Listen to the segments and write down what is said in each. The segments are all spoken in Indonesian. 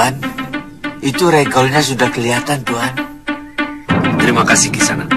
Tuan. Itu rekolnya sudah kelihatan, Tuan. Terima kasih, Kisanak.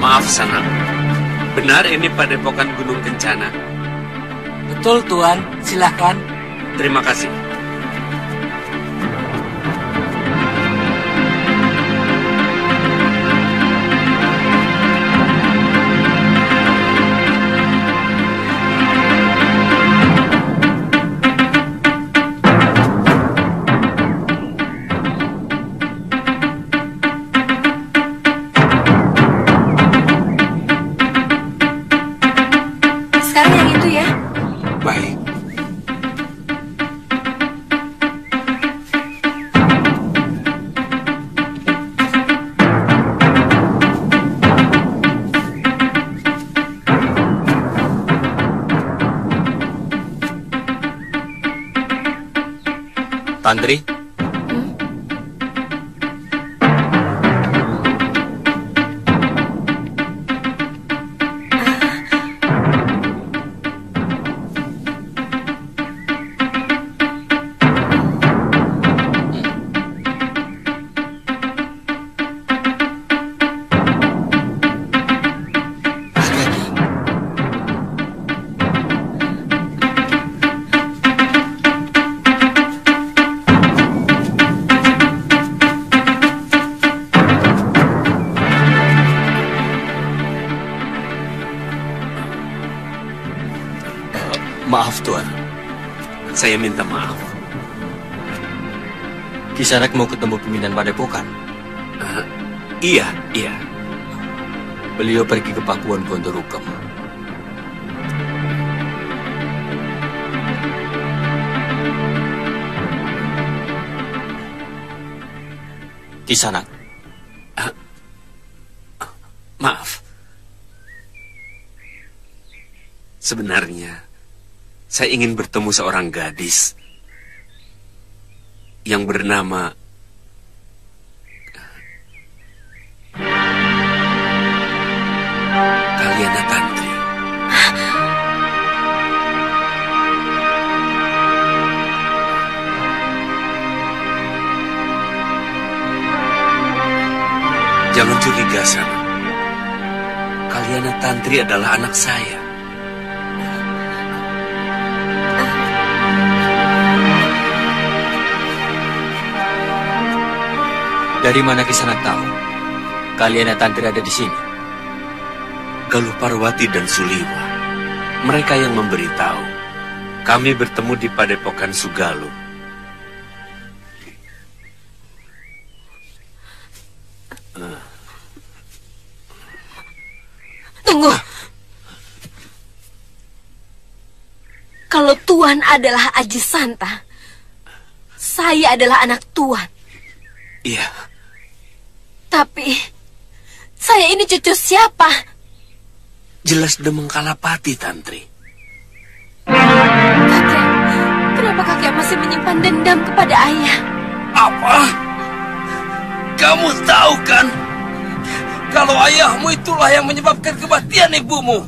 Maaf, Sanak. Benar ini padepokan Gunung Kencana? Betul, Tuan. Silakan. Terima kasih. Tantri? Maaf, Tuan. Saya minta maaf. Kisanak mau ketemu pimpinan padepokan? Iya. Beliau pergi ke Pakuan Gondorukem. Kisanak. Maaf. Sebenarnya saya ingin bertemu seorang gadis yang bernama Kalyana Tantri. Jangan curiga, Sana. Kalyana Tantri adalah anak saya. Dari mana Kisanak tahu Kalyana Tantri ada di sini? Galuh Parwati dan Suliwa. Mereka yang memberitahu. Kami bertemu di padepokan Sugaluh. Tunggu. Kalau Tuan adalah Aji Santa, saya adalah anak Tuan. Iya. Tapi, saya ini cucu siapa? Jelas Demang Kalapati, Tantri. Kakek, kenapa kakek masih menyimpan dendam kepada ayah? Apa? Kamu tahu kan? Kalau ayahmu itulah yang menyebabkan kematian ibumu.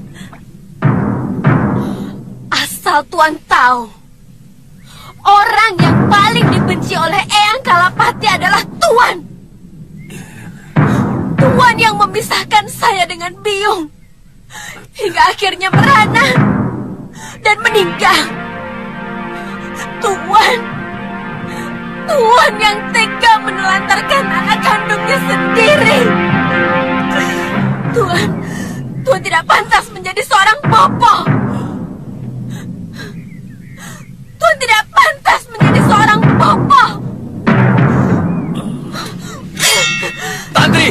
Asal Tuan tahu, orang yang paling dibenci oleh Eyang Kalapati adalah Tuan. Tuan yang memisahkan saya dengan Biung, hingga akhirnya merana dan meninggal. Tuan yang tega menelantarkan anak kandungnya sendiri. Tuan tidak pantas menjadi seorang bopo. Tuan tidak pantas menjadi seorang bopo. Tantri!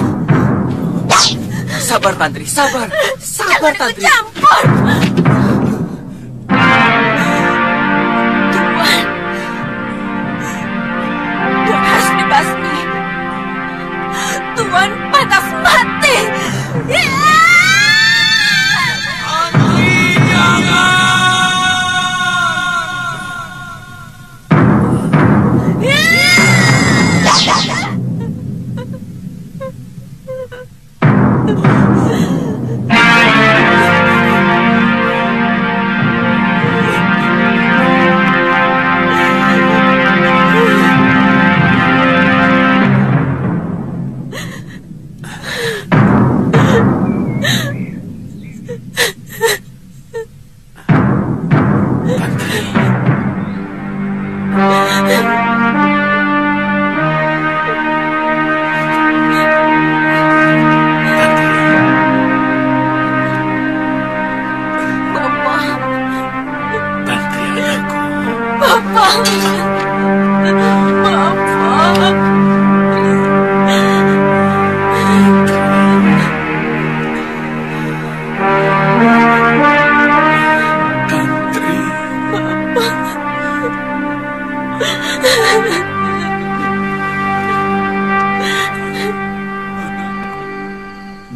Sabar, Tantri, sabar. Sabar, Tantri. Jangan ikut campur.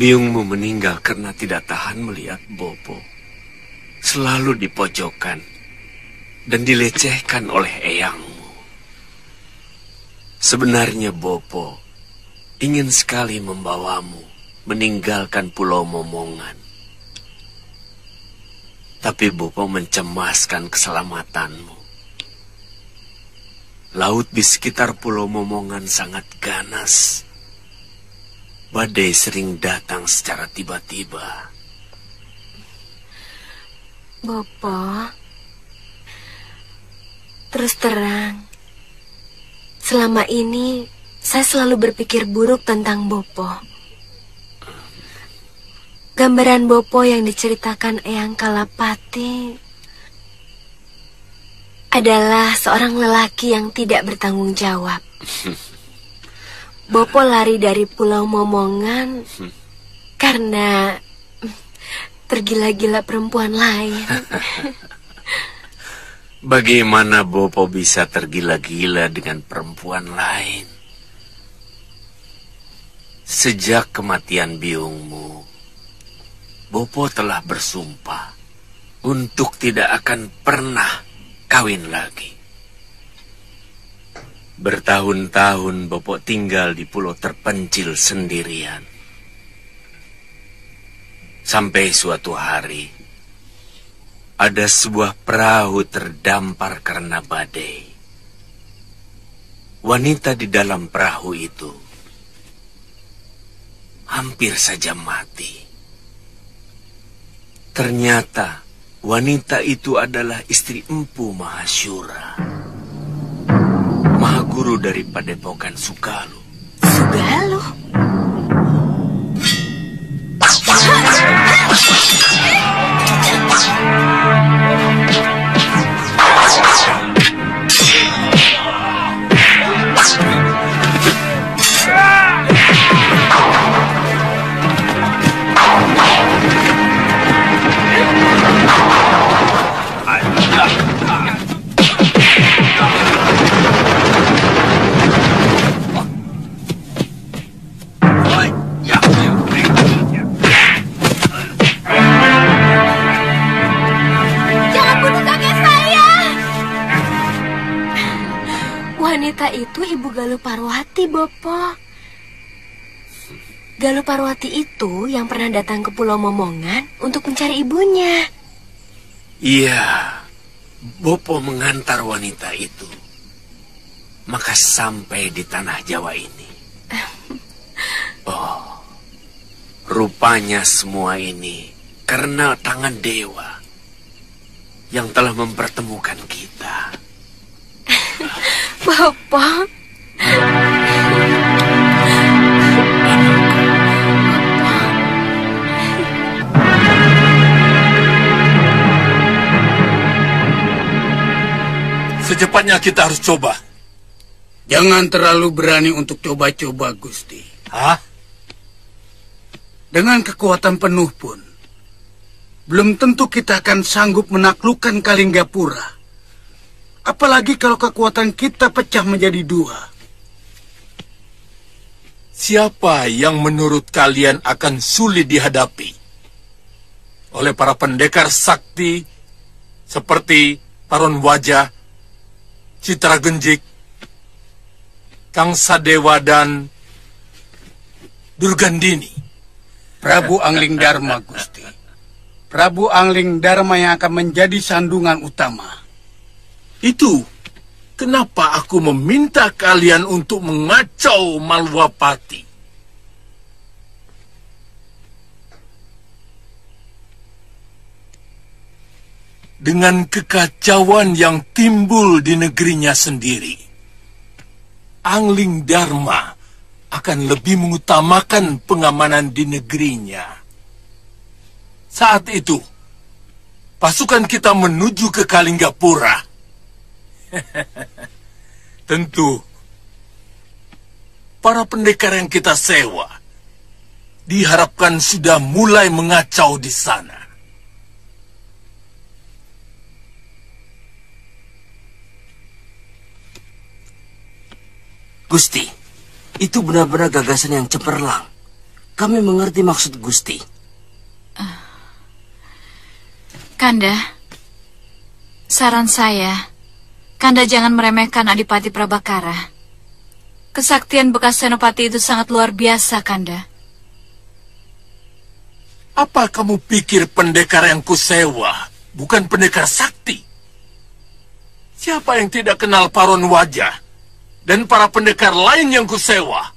Biungmu meninggal karena tidak tahan melihat Bopo selalu di pojokan dan dilecehkan oleh eyangmu. Sebenarnya Bopo ingin sekali membawamu meninggalkan Pulau Momongan. Tapi Bopo mencemaskan keselamatanmu. Laut di sekitar Pulau Momongan sangat ganas. Badai sering datang secara tiba-tiba. Bopo, terus terang, selama ini saya selalu berpikir buruk tentang Bopo. Gambaran Bopo yang diceritakan Eyang Kalapati adalah seorang lelaki yang tidak bertanggung jawab. Bopo lari dari Pulau Momongan karena tergila-gila perempuan lain. Bagaimana Bopo bisa tergila-gila dengan perempuan lain? Sejak kematian biungmu, Bopo telah bersumpah untuk tidak akan pernah kawin lagi. Bertahun-tahun Bopo tinggal di pulau terpencil sendirian. Sampai suatu hari, ada sebuah perahu terdampar karena badai. Wanita di dalam perahu itu hampir saja mati. Ternyata wanita itu adalah istri Empu Mahasyura, Mahaguru dari Padepokan Sugalu. Sugalu? Wanita itu Ibu Galuh Parwati, Bopo. Galuh Parwati itu yang pernah datang ke Pulau Momongan untuk mencari ibunya. Iya, Bopo mengantar wanita itu. Maka sampai di tanah Jawa ini. Oh, rupanya semua ini karena tangan dewa yang telah mempertemukan kita. Bapak. Secepatnya kita harus coba. Jangan terlalu berani untuk coba-coba, Gusti. Hah? Dengan kekuatan penuh pun, belum tentu kita akan sanggup menaklukkan Kalinggapura. Apalagi kalau kekuatan kita pecah menjadi dua. Siapa yang menurut kalian akan sulit dihadapi oleh para pendekar sakti seperti Paron Wajah, Citra Genjik, Kang Sadewa, dan Durgandini? Prabu Angling Dharma, Gusti. Prabu Angling Dharma yang akan menjadi sandungan utama. Itu kenapa aku meminta kalian untuk mengacau Malwapati. Dengan kekacauan yang timbul di negerinya sendiri, Angling Dharma akan lebih mengutamakan pengamanan di negerinya. Saat itu, pasukan kita menuju ke Kalinggapura. Tentu, para pendekar yang kita sewa diharapkan sudah mulai mengacau di sana. Gusti, itu benar-benar gagasan yang cemerlang. Kami mengerti maksud Gusti. Kanda, saran saya, Kanda jangan meremehkan Adipati Prabakara. Kesaktian bekas Senopati itu sangat luar biasa, Kanda. Apa kamu pikir pendekar yang kusewa bukan pendekar sakti? Siapa yang tidak kenal Paron Wajah dan para pendekar lain yang kusewa?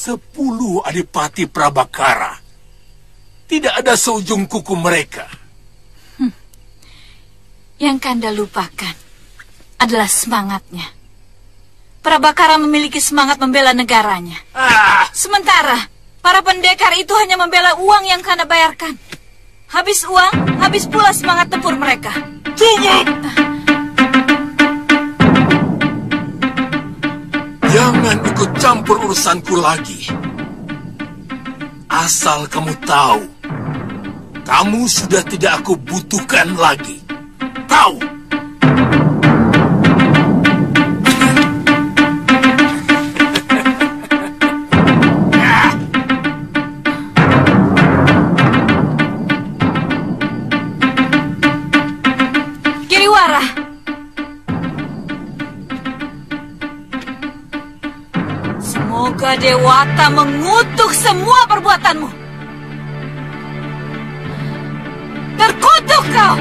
10 Adipati Prabakara. Tidak ada seujung kuku mereka. Yang Kanda lupakan adalah semangatnya. Prabakara memiliki semangat membela negaranya. Sementara para pendekar itu hanya membela uang yang Kanda bayarkan. Habis uang, habis pula semangat tempur mereka. Cukup! Jangan ikut campur urusanku lagi. Asal kamu tahu, kamu sudah tidak aku butuhkan lagi. Tahu? Giriwara! Semoga Dewata mengutuk semua perbuatanmu. Terkutuk kau!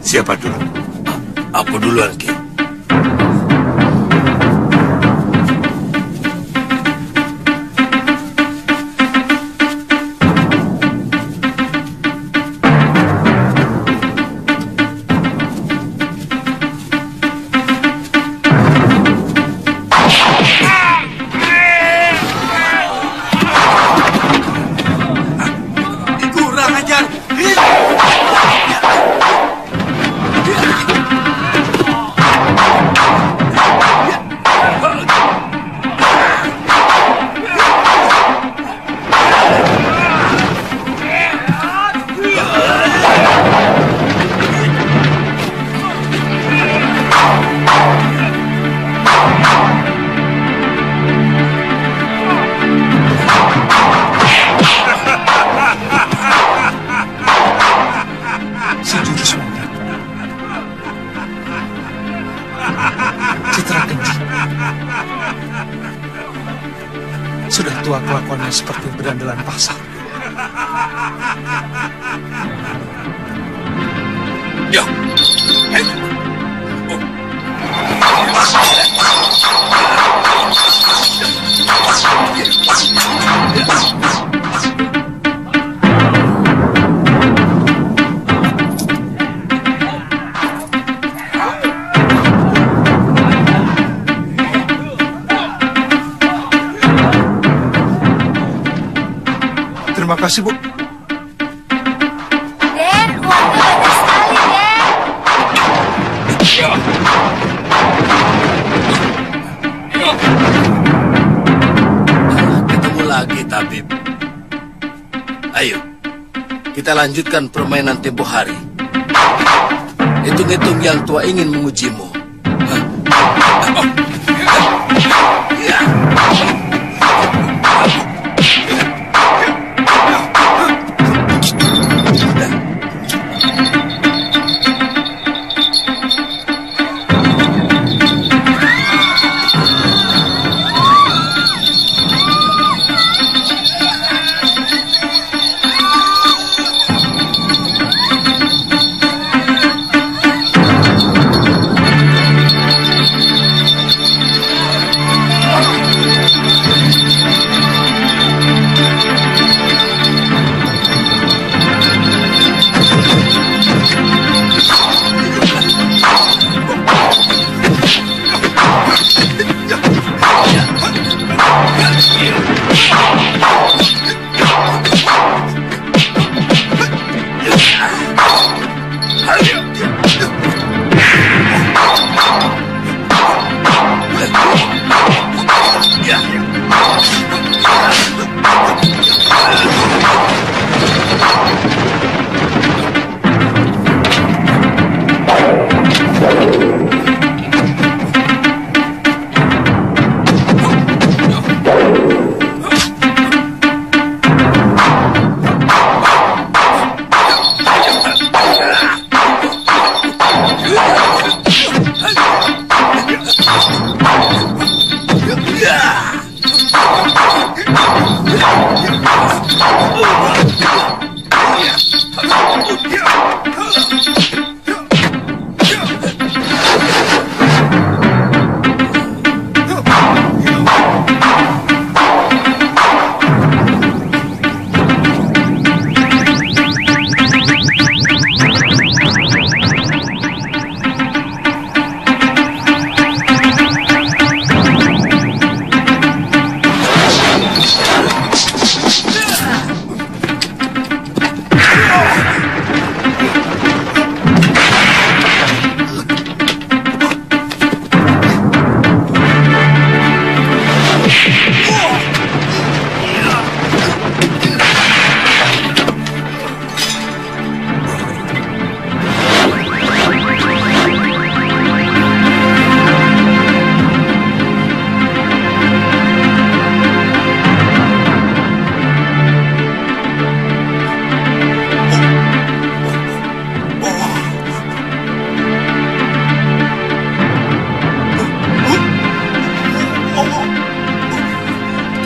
Siapa dulu? Aku duluan, Ki. Kurang ajar. Sudah tua kelakuannya seperti berandalan pasar. Ya. Terima kasih, Bu. Den, uangnya banyak sekali, Den. Ketemu lagi, Tabib. Ayo, kita lanjutkan permainan tempo hari. Hitung-hitung yang tua ingin mengujimu.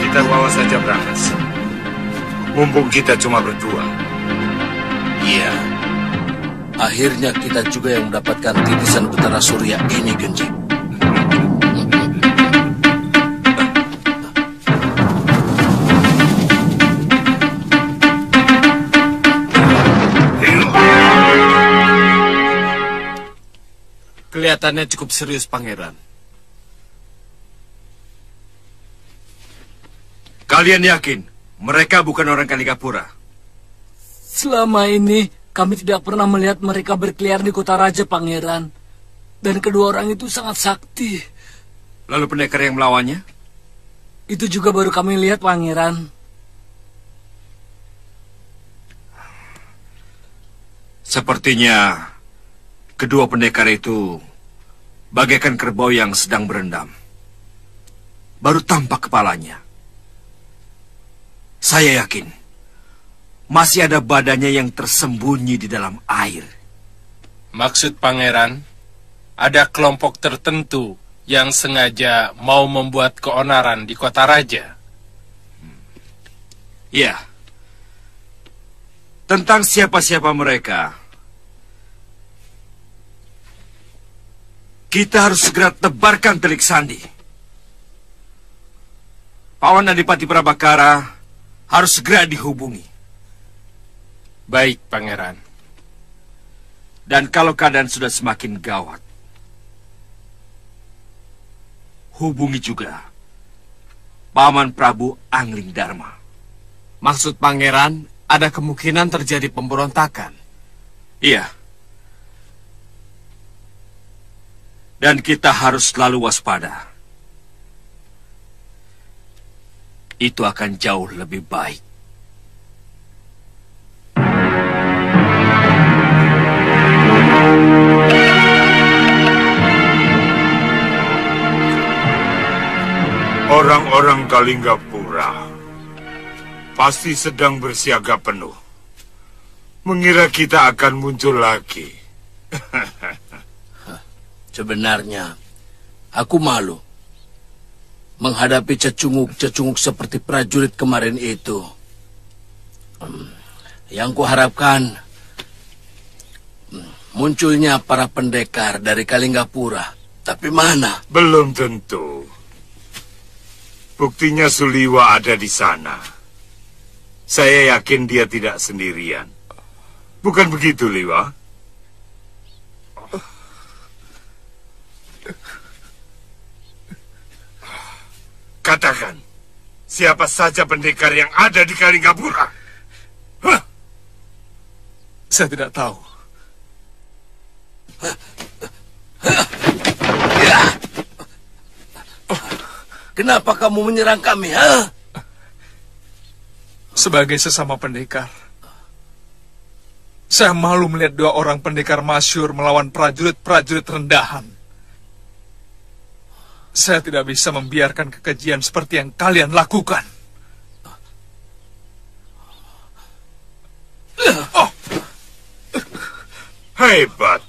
Kita bawa saja Brangas. Mumpung kita cuma berdua. Iya. Akhirnya kita juga yang mendapatkan titisan Betara Surya ini, Genjing. Kelihatannya cukup serius, Pangeran. Kalian yakin mereka bukan orang Kalingapura? Selama ini kami tidak pernah melihat mereka berkeliaran di kota raja, Pangeran. Dan kedua orang itu sangat sakti. Lalu pendekar yang melawannya? Itu juga baru kami lihat, Pangeran. Sepertinya kedua pendekar itu bagaikan kerbau yang sedang berendam. Baru tampak kepalanya. Saya yakin masih ada badannya yang tersembunyi di dalam air. Maksud Pangeran, ada kelompok tertentu yang sengaja mau membuat keonaran di kota raja. Ya. Tentang siapa-siapa mereka, kita harus segera tebarkan telik sandi. Pawan Adipati Prabakara harus segera dihubungi. Baik, Pangeran. Dan kalau keadaan sudah semakin gawat, hubungi juga Paman Prabu Angling Dharma. Maksud Pangeran, ada kemungkinan terjadi pemberontakan. Iya. Dan kita harus selalu waspada. Itu akan jauh lebih baik. Orang-orang Kalinggapura pasti sedang bersiaga penuh. Mengira kita akan muncul lagi. Sebenarnya, aku malu menghadapi cecunguk-cecunguk seperti prajurit kemarin itu. Yang kuharapkan munculnya para pendekar dari Kalinggapura. Tapi mana? Belum tentu. Buktinya Suliwa ada di sana. Saya yakin dia tidak sendirian. Bukan begitu, Liwa? Katakan, siapa saja pendekar yang ada di Kalinggapura? Hah? Saya tidak tahu. Kenapa kamu menyerang kami, ha? Sebagai sesama pendekar, saya malu melihat dua orang pendekar masyhur melawan prajurit-prajurit rendahan. Saya tidak bisa membiarkan kekejian seperti yang kalian lakukan. Oh. Hebat.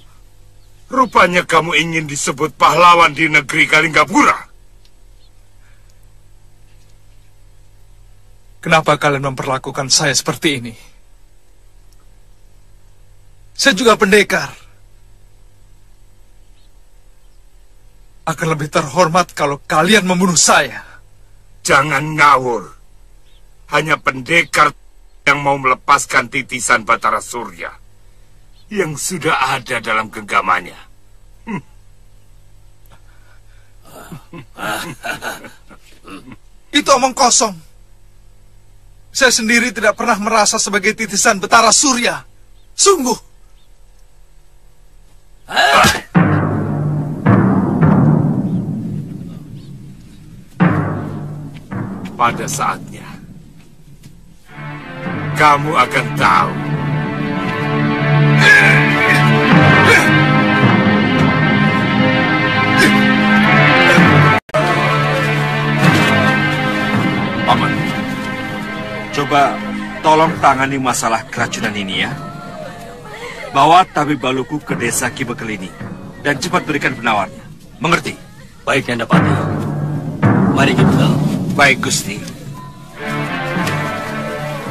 Rupanya kamu ingin disebut pahlawan di negeri Kalinggapura. Kenapa kalian memperlakukan saya seperti ini? Saya juga pendekar. Akan lebih terhormat kalau kalian membunuh saya. Jangan ngawur. Hanya pendekar yang mau melepaskan titisan Batara Surya yang sudah ada dalam genggamannya. Itu omong kosong. Saya sendiri tidak pernah merasa sebagai titisan Batara Surya. Sungguh. Pada saatnya, kamu akan tahu. Paman, coba tolong tangani masalah keracunan ini ya. Bawa tabib Baluku ke desa Kibekel ini dan cepat berikan penawarnya. Mengerti? Baik, Nyandapati. Mari kita. Baik, Gusti.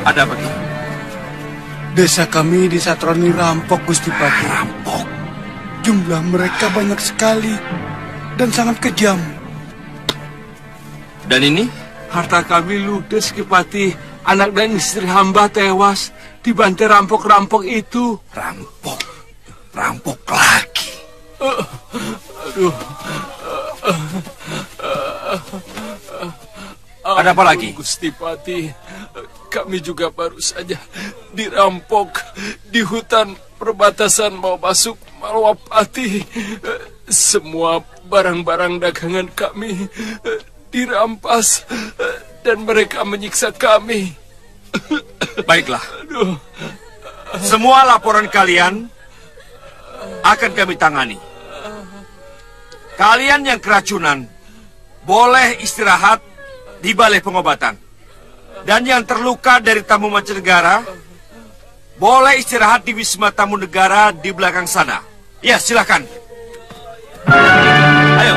Ada apa, Ki? Desa kami disatroni rampok, Gusti Pati. Rampok? Jumlah mereka banyak sekali dan sangat kejam. Dan ini? Harta kami ludes, Ki Pati. Anak dan istri hamba tewas dibantai rampok-rampok itu. Rampok? Rampok lagi? Aduh. Ada apa lagi? Gusti Pati, kami juga baru saja dirampok di hutan perbatasan mau masuk Malwapati. Semua barang-barang dagangan kami dirampas dan mereka menyiksa kami. Baiklah. Semua laporan kalian akan kami tangani. Kalian yang keracunan boleh istirahat di balai pengobatan. Dan yang terluka dari tamu mancanegara boleh istirahat di Wisma Tamu Negara di belakang sana. Ya, silakan. Ayo.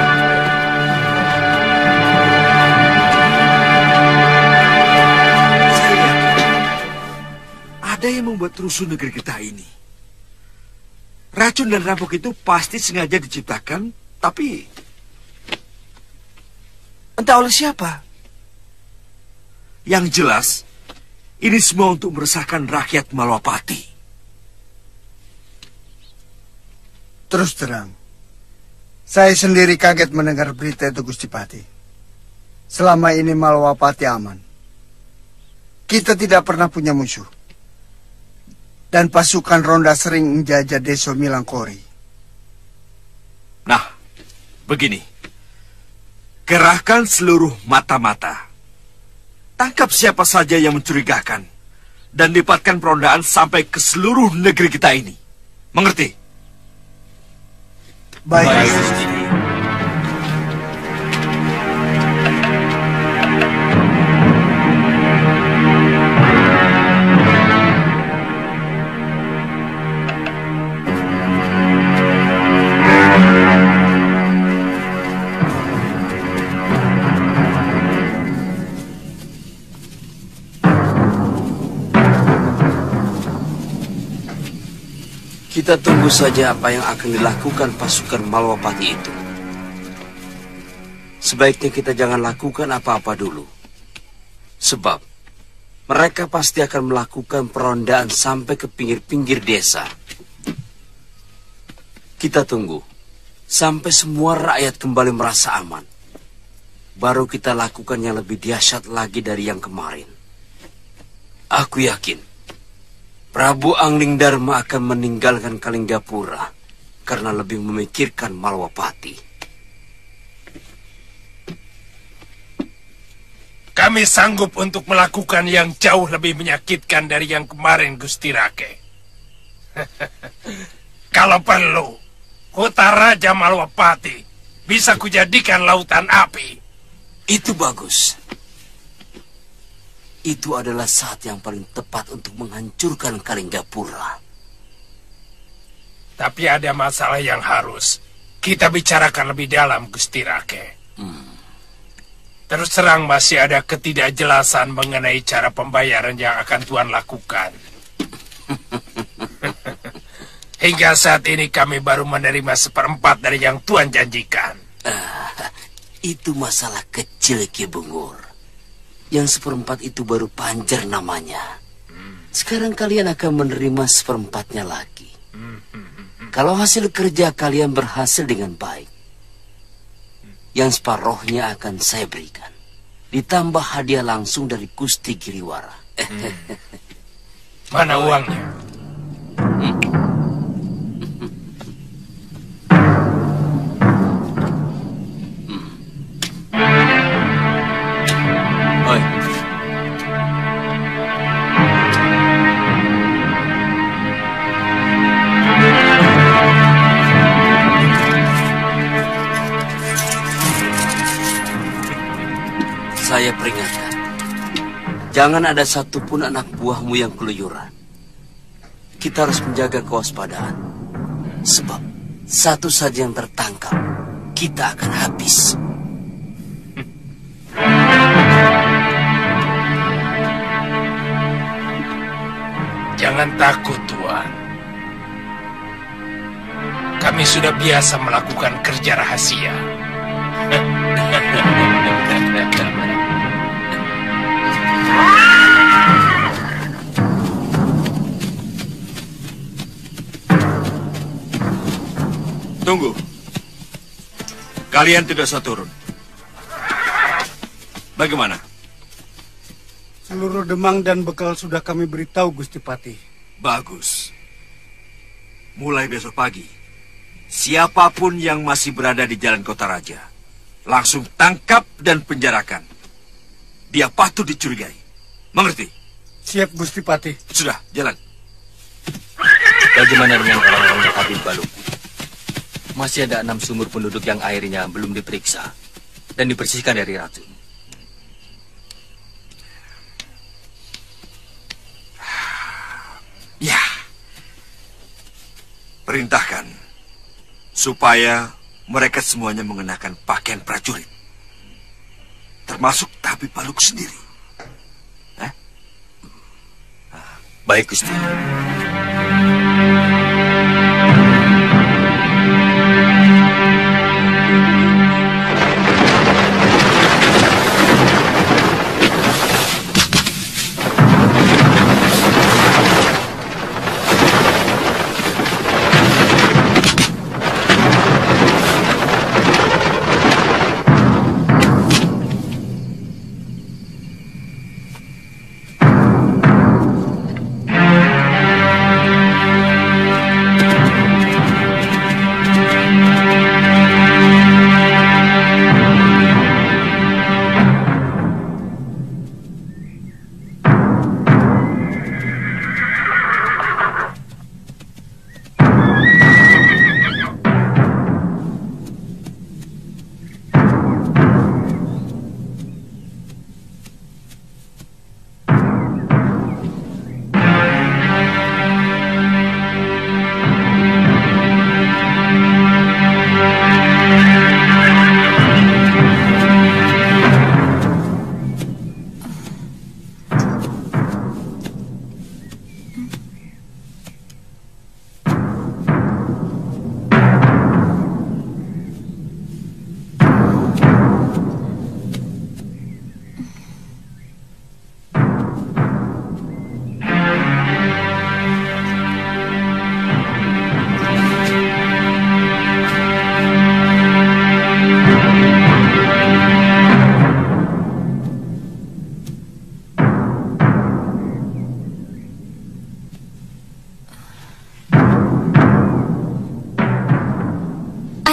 Saya ada yang membuat rusuh negeri kita ini. Racun dan rampok itu pasti sengaja diciptakan, tapi entah oleh siapa. Yang jelas, ini semua untuk meresahkan rakyat Malwapati. Terus terang, saya sendiri kaget mendengar berita itu, Gusti Pati. Selama ini Malwapati aman. Kita tidak pernah punya musuh. Dan pasukan ronda sering menjajah desa Milangkori. Nah, begini. Kerahkan seluruh mata-mata. Tangkap siapa saja yang mencurigakan. Dan lipatkan perondaan sampai ke seluruh negeri kita ini. Mengerti? Baik. Kita tunggu saja apa yang akan dilakukan pasukan Malwapati itu. Sebaiknya kita jangan lakukan apa-apa dulu. Sebab mereka pasti akan melakukan perondaan sampai ke pinggir-pinggir desa. Kita tunggu sampai semua rakyat kembali merasa aman. baru kita lakukan yang lebih dahsyat lagi dari yang kemarin. Aku yakin Prabu Angling Dharma akan meninggalkan Kalinggapura karena lebih memikirkan Malwapati. Kami sanggup untuk melakukan yang jauh lebih menyakitkan dari yang kemarin, Gusti Rake. Kalau perlu, kota Raja Malwapati bisa kujadikan lautan api. Itu bagus. Itu adalah saat yang paling tepat untuk menghancurkan Kalinggapura. Tapi ada masalah yang harus kita bicarakan lebih dalam, Gusti Rake. Terus terang masih ada ketidakjelasan mengenai cara pembayaran yang akan Tuan lakukan. Hingga saat ini kami baru menerima 1/4 dari yang Tuan janjikan. Itu masalah kecil, Ki Bungur. Yang 1/4 itu baru panjer namanya. Sekarang kalian akan menerima 1/4-nya lagi. Kalau hasil kerja kalian berhasil dengan baik, yang separohnya akan saya berikan. Ditambah hadiah langsung dari Gusti Giriwara. Mana uangnya? Saya peringatkan, jangan ada satupun anak buahmu yang keluyuran. Kita harus menjaga kewaspadaan, sebab satu saja yang tertangkap, kita akan habis. Jangan takut, Tuan. Kami sudah biasa melakukan kerja rahasia. Tunggu. Kalian tidak usah turun. Bagaimana? Seluruh demang dan bekal sudah kami beritahu, Gusti Patih. Bagus. Mulai besok pagi, siapapun yang masih berada di Jalan Kota Raja, langsung tangkap dan penjarakan. Dia patut dicurigai. Mengerti? Siap, Gusti Patih. Sudah, jalan. Bagaimana dengan orang-orang Habib Baluk? Masih ada 6 sumur penduduk yang airnya belum diperiksa dan dibersihkan dari racun. Ya. Perintahkan supaya mereka semuanya mengenakan pakaian prajurit. Termasuk Tabib Baluk sendiri. Baik, Gusti.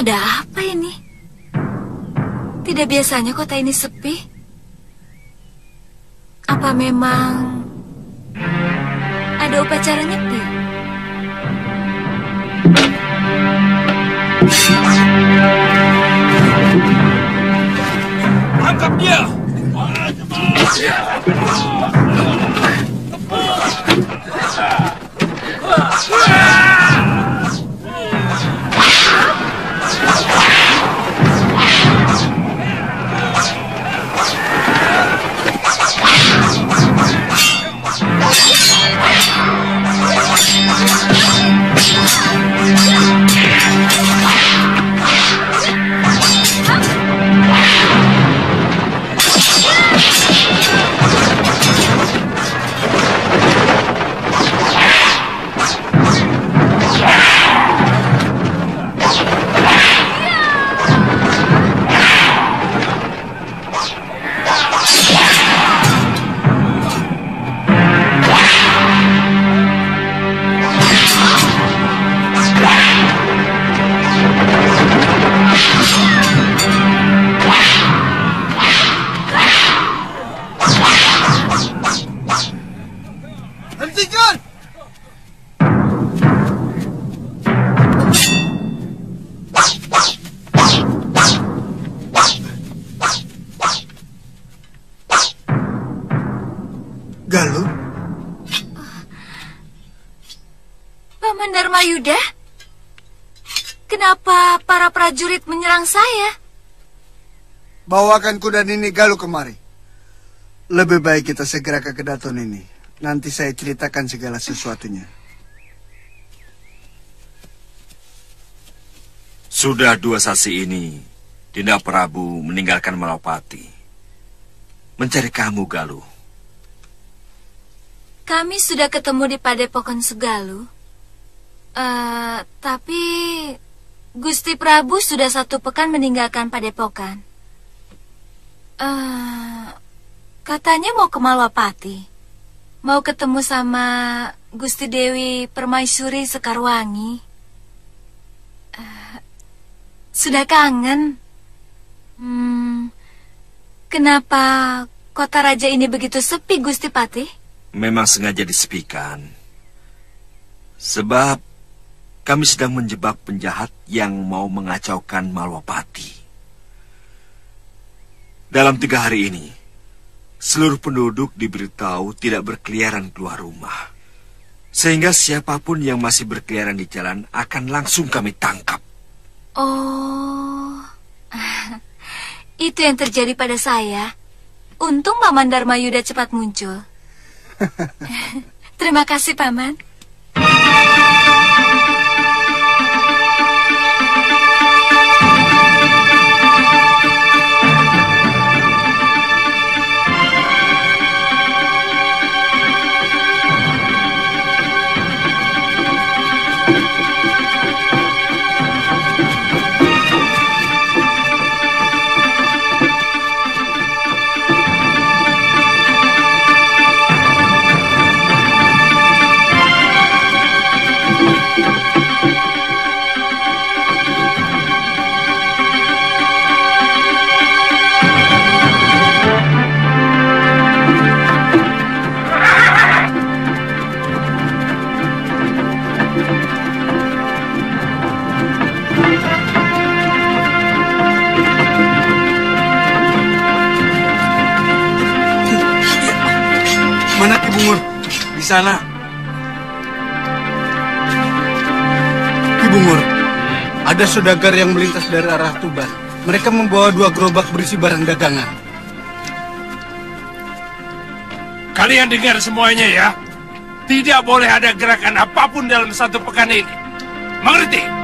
Ada apa ini? Tidak biasanya kota ini sepi. Apa memang ada upacara nyepi? Tangkap dia! Hentikan! Galuh? Paman Dharmayuda? Kenapa para prajurit menyerang saya? Bawakan kuda Nini Galuh kemari. Lebih baik kita segera ke Kedaton ini. Nanti saya ceritakan segala sesuatunya. Sudah 2 sasi ini, Dinda Prabu meninggalkan Malawapati. Mencari kamu, Galuh. Kami sudah ketemu di Padepokan Segaluh. Tapi Gusti Prabu sudah 1 pekan meninggalkan Padepokan. Katanya mau ke Malawapati. Mau ketemu sama Gusti Dewi Permaisuri Sekarwangi. Sudah kangen. Kenapa kota raja ini begitu sepi, Gusti Patih? Memang sengaja disepikan. Sebab kami sedang menjebak penjahat yang mau mengacaukan Malawapati. Dalam 3 hari ini, seluruh penduduk diberitahu tidak berkeliaran keluar rumah. Sehingga siapapun yang masih berkeliaran di jalan akan langsung kami tangkap. Oh, itu yang terjadi pada saya. Untung Paman Dharmayuda cepat muncul. Terima kasih, Paman. Mana Ki Bungur? Di sana. Ki Bungur, ada saudagar yang melintas dari arah Tuban. Mereka membawa 2 gerobak berisi barang dagangan. Kalian dengar semuanya ya. Tidak boleh ada gerakan apapun dalam 1 pekan ini. Mengerti?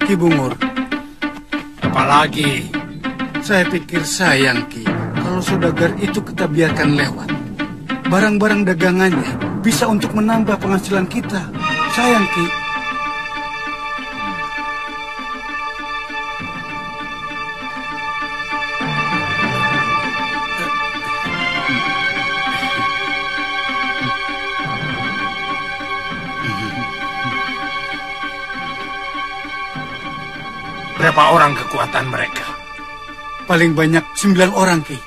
Ki Bungur. Apalagi? Saya pikir sayang, Ki, kalau saudagar itu kita biarkan lewat. Barang-barang dagangannya bisa untuk menambah penghasilan kita. Sayang, Ki. Berapa orang kekuatan mereka? Paling banyak 9 orang, Ki.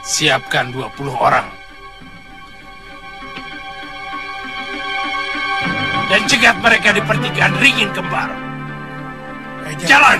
Siapkan 20 orang. Dan cegat mereka di pertigaan ringin kembar. Jalan!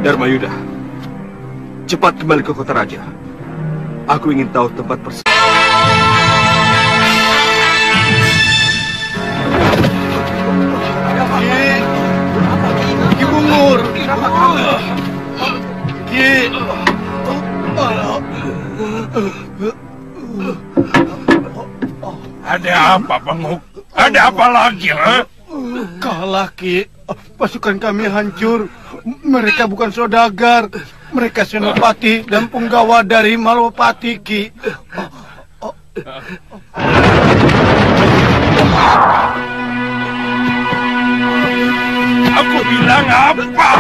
Dharmayuda, cepat kembali ke kota raja. Aku ingin tahu tempat persis. Ki Bungur. Ki. Ada apa, Penguk? Ada apa lagi, ha? Kalah, Ki. Pasukan kami hancur. Mereka bukan saudagar. Mereka senopati dan punggawa dari Malwapati, Ki. Aku bilang apa?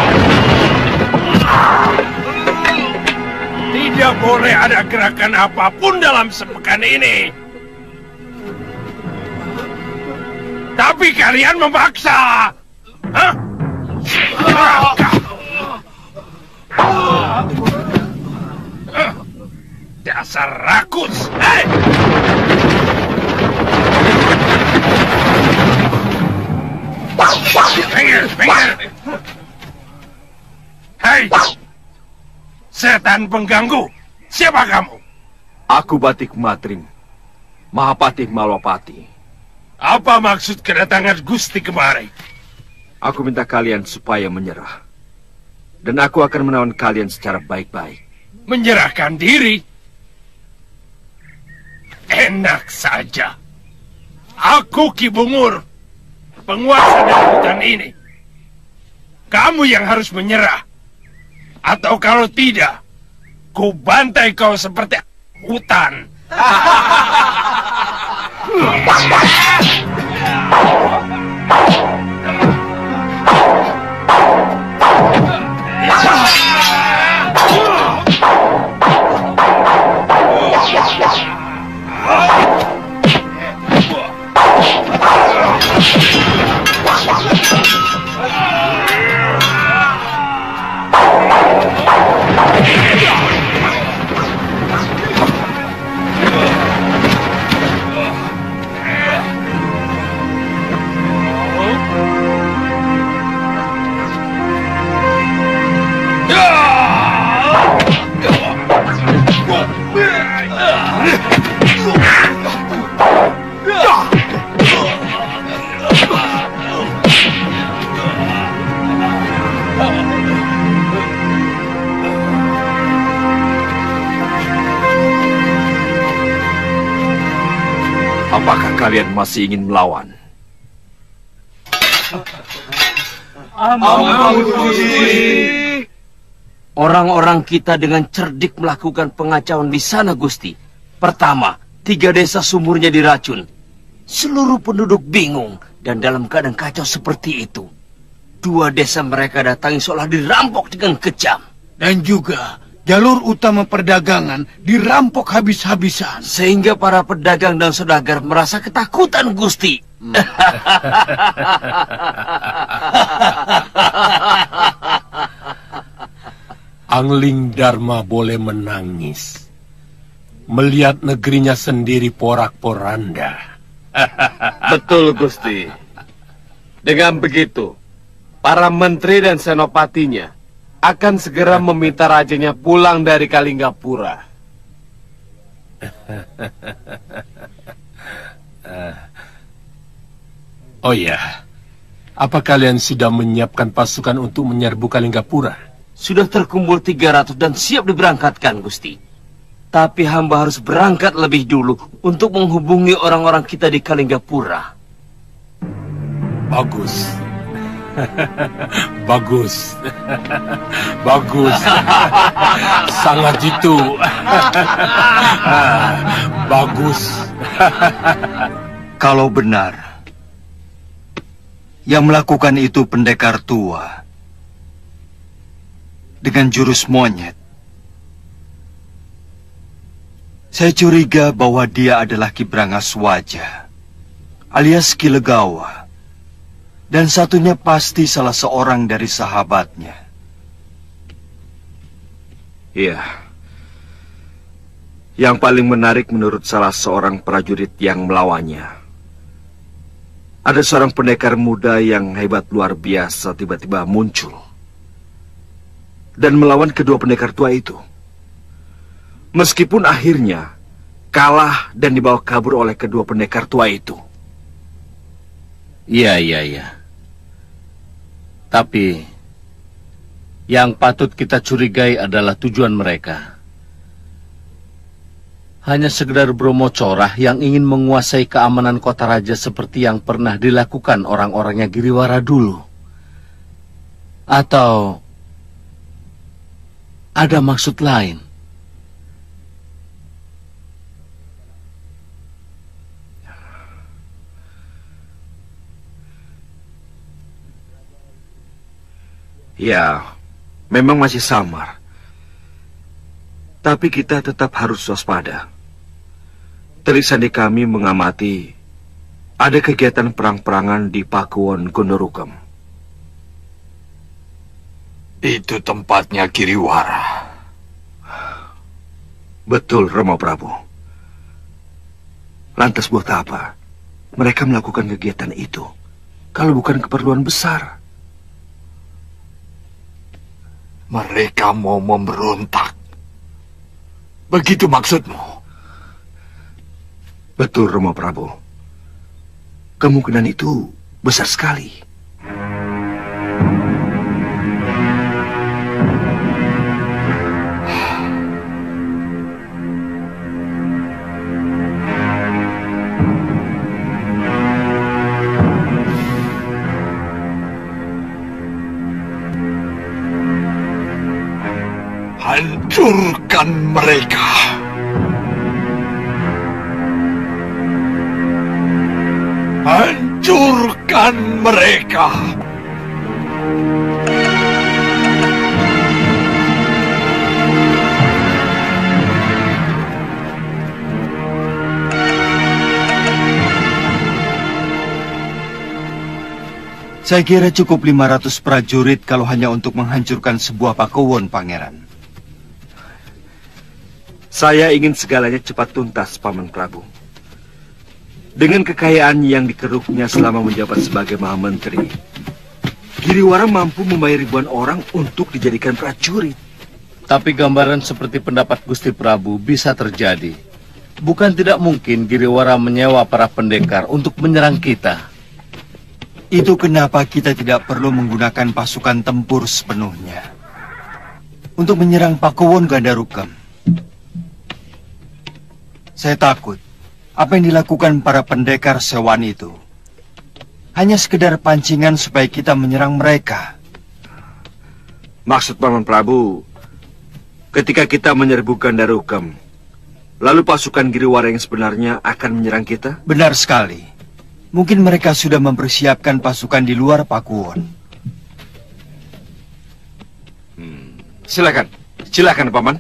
Tidak boleh ada gerakan apapun dalam sepekan ini. Tapi kalian memaksa. Hah? Dasar rakus. Hei! Minggir. Hei! Setan pengganggu. Siapa kamu? Aku Batik Matrim, Mahapati Malwapati. Apa maksud kedatangan Gusti kemari? Aku minta kalian supaya menyerah. Dan aku akan menawan kalian secara baik-baik. Menyerahkan diri? Enak saja. Aku Ki Bungur, penguasa dari hutan ini. Kamu yang harus menyerah. Atau kalau tidak, ku bantai kau seperti hutan. Apakah kalian masih ingin melawan? Orang-orang kita dengan cerdik melakukan pengacauan di sana, Gusti. Pertama, 3 desa sumurnya diracun. Seluruh penduduk bingung dan dalam keadaan kacau seperti itu. 2 desa mereka datangi seolah dirampok dengan kejam. Dan juga jalur utama perdagangan dirampok habis-habisan. Sehingga para pedagang dan saudagar merasa ketakutan, Gusti. Angling Dharma boleh menangis melihat negerinya sendiri porak-poranda. Betul, Gusti. Dengan begitu, para menteri dan senopatinya akan segera meminta rajanya pulang dari Kalinggapura. Oh ya, apa kalian sudah menyiapkan pasukan untuk menyerbu Kalinggapura? Sudah terkumpul 300 dan siap diberangkatkan, Gusti. Tapi hamba harus berangkat lebih dulu untuk menghubungi orang-orang kita di Kalinggapura. Bagus. Bagus. Bagus. Sangat jitu. Bagus. Kalau benar yang melakukan itu pendekar tua dengan jurus monyet, saya curiga bahwa dia adalah Ki Brangaswaja alias Ki Legawa, dan satunya pasti salah seorang dari sahabatnya. Iya. Yang paling menarik menurut salah seorang prajurit yang melawannya, ada seorang pendekar muda yang hebat luar biasa tiba-tiba muncul dan melawan kedua pendekar tua itu. Meskipun akhirnya kalah dan dibawa kabur oleh kedua pendekar tua itu. Iya. Tapi yang patut kita curigai adalah tujuan mereka. Hanya sekedar Bromo Corah yang ingin menguasai keamanan kota raja seperti yang pernah dilakukan orang-orangnya Giriwara dulu. Atau ada maksud lain? Ya, memang masih samar. Tapi kita tetap harus waspada. Telik sandi kami mengamati ada kegiatan perang-perangan di Pakuwon Gondorukam. Itu tempatnya Giriwara. Betul, Rama Prabu. Lantas buat apa mereka melakukan kegiatan itu kalau bukan keperluan besar? Mereka mau memberontak. Begitu maksudmu? Betul, Rama Prabu. Kemungkinan itu besar sekali. Hancurkan mereka. Hancurkan mereka. Saya kira cukup 500 prajurit kalau hanya untuk menghancurkan sebuah Pakuwon, Pangeran. Saya ingin segalanya cepat tuntas, Paman Prabu. Dengan kekayaan yang dikeruknya selama menjabat sebagai Mahamenteri, Giriwara mampu membayar ribuan orang untuk dijadikan prajurit. Tapi gambaran seperti pendapat Gusti Prabu bisa terjadi. Bukan tidak mungkin Giriwara menyewa para pendekar untuk menyerang kita. Itu kenapa kita tidak perlu menggunakan pasukan tempur sepenuhnya untuk menyerang Pakuwon Gandarukam. Saya takut apa yang dilakukan para pendekar Sewan itu hanya sekedar pancingan supaya kita menyerang mereka. Maksud Paman Prabu, ketika kita menyerbu Gandarukam, lalu pasukan Giriwara yang sebenarnya akan menyerang kita? Benar sekali. Mungkin mereka sudah mempersiapkan pasukan di luar Pakuwon. Silakan, silakan Paman.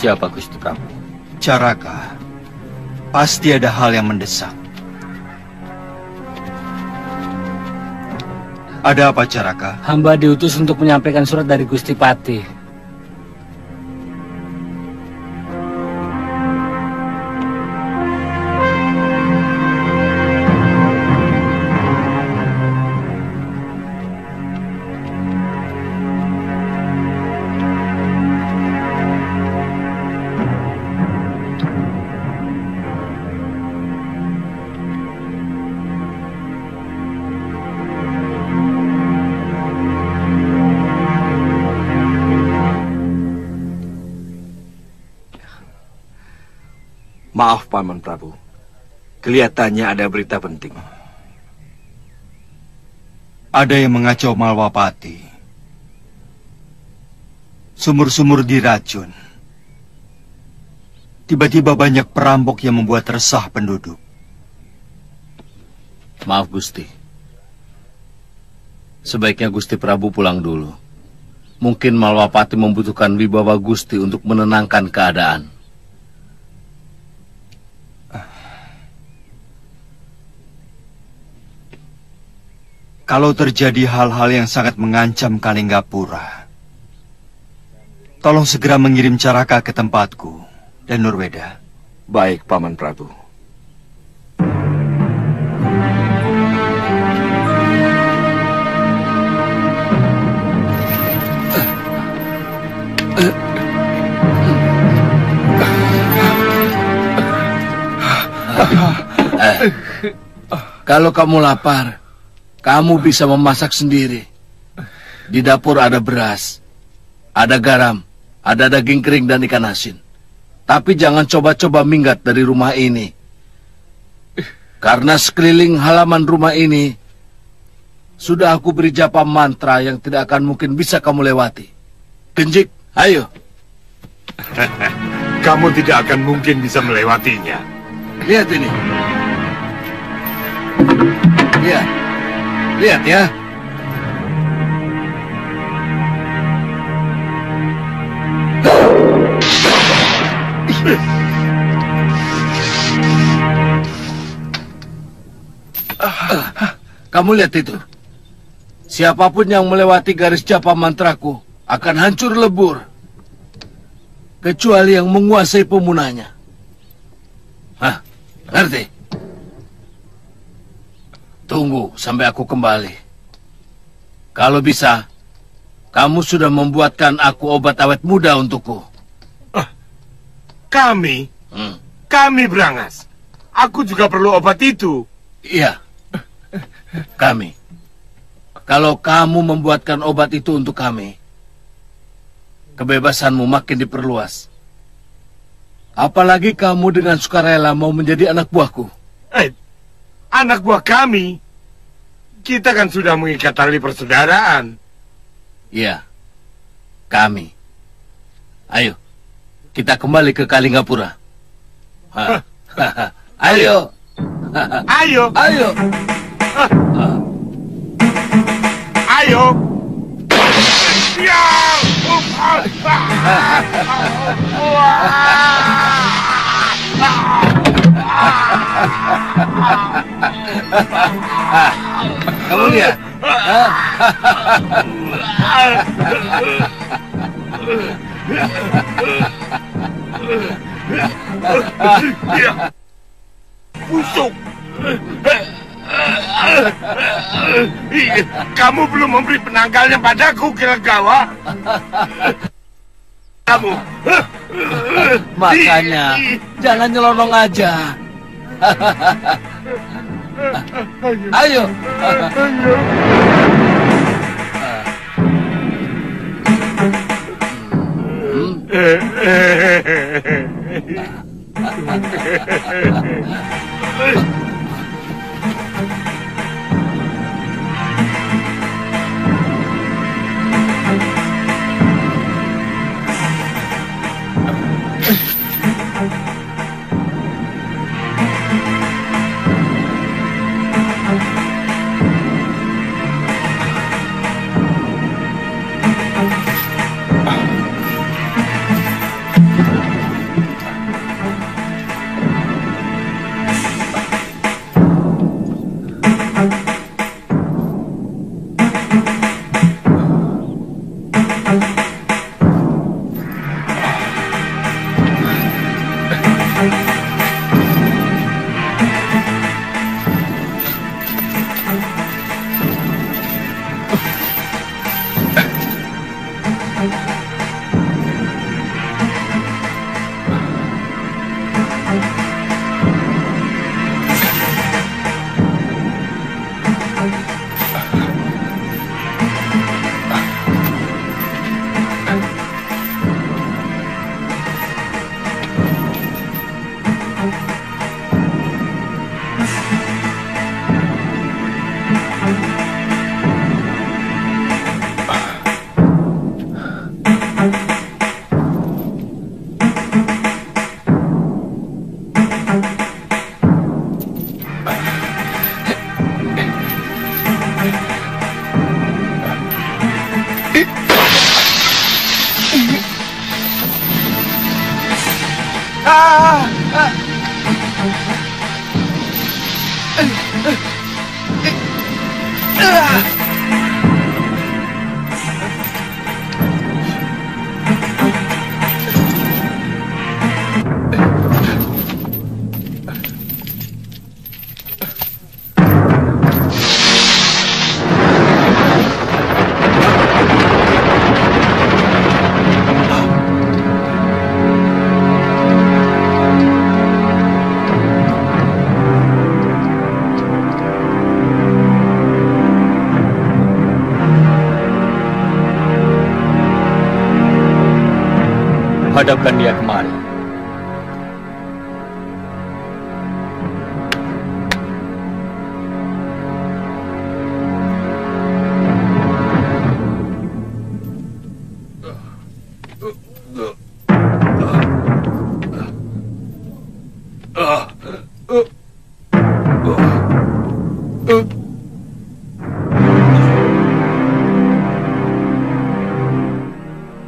Siapa Gusti Prabu? Caraka. Pasti ada hal yang mendesak. Ada apa, Caraka? Hamba diutus untuk menyampaikan surat dari Gusti Patih. Maaf Paman Prabu, kelihatannya ada berita penting. Ada yang mengacau Malwapati. Sumur-sumur diracun. Tiba-tiba banyak perampok yang membuat resah penduduk. Maaf Gusti. Sebaiknya Gusti Prabu pulang dulu. Mungkin Malwapati membutuhkan wibawa Gusti untuk menenangkan keadaan. Kalau terjadi hal-hal yang sangat mengancam Kalinggapura, tolong segera mengirim Caraka ke tempatku dan Nurweda. Baik, Paman Prabu. Kalau kamu lapar, kamu bisa memasak sendiri. Di dapur ada beras, ada garam, ada daging kering dan ikan asin. Tapi jangan coba-coba minggat dari rumah ini. Karena sekeliling halaman rumah ini sudah aku beri japa mantra yang tidak akan mungkin bisa kamu lewati. Genjik, ayo. Kamu tidak akan mungkin bisa melewatinya. Lihat ini. Lihat. Lihat ya. Kamu lihat itu. Siapapun yang melewati garis japa mantraku akan hancur lebur. Kecuali yang menguasai pemunanya. Hah, ngerti? Tunggu sampai aku kembali. Kalau bisa, kamu sudah membuatkan aku obat awet muda untukku. Kami? Kami Brangas. Aku juga perlu obat itu. Iya, kami. Kalau kamu membuatkan obat itu untuk kami, kebebasanmu makin diperluas. Apalagi kamu dengan sukarela mau menjadi anak buahku. Anak buah kami? Kita kan sudah mengikat tali persaudaraan. Iya, kami. Ayo, kita kembali ke Kalinggapura. Ayo. Ayo. Ayo. Ayo. Ya. Kamu lihat? Busuk. Kamu belum memberi penanggalnya padaku, Kilegawa. Kamu. Makanya, jangan nyelonong aja. Ayo. Hadapkan dia kemari.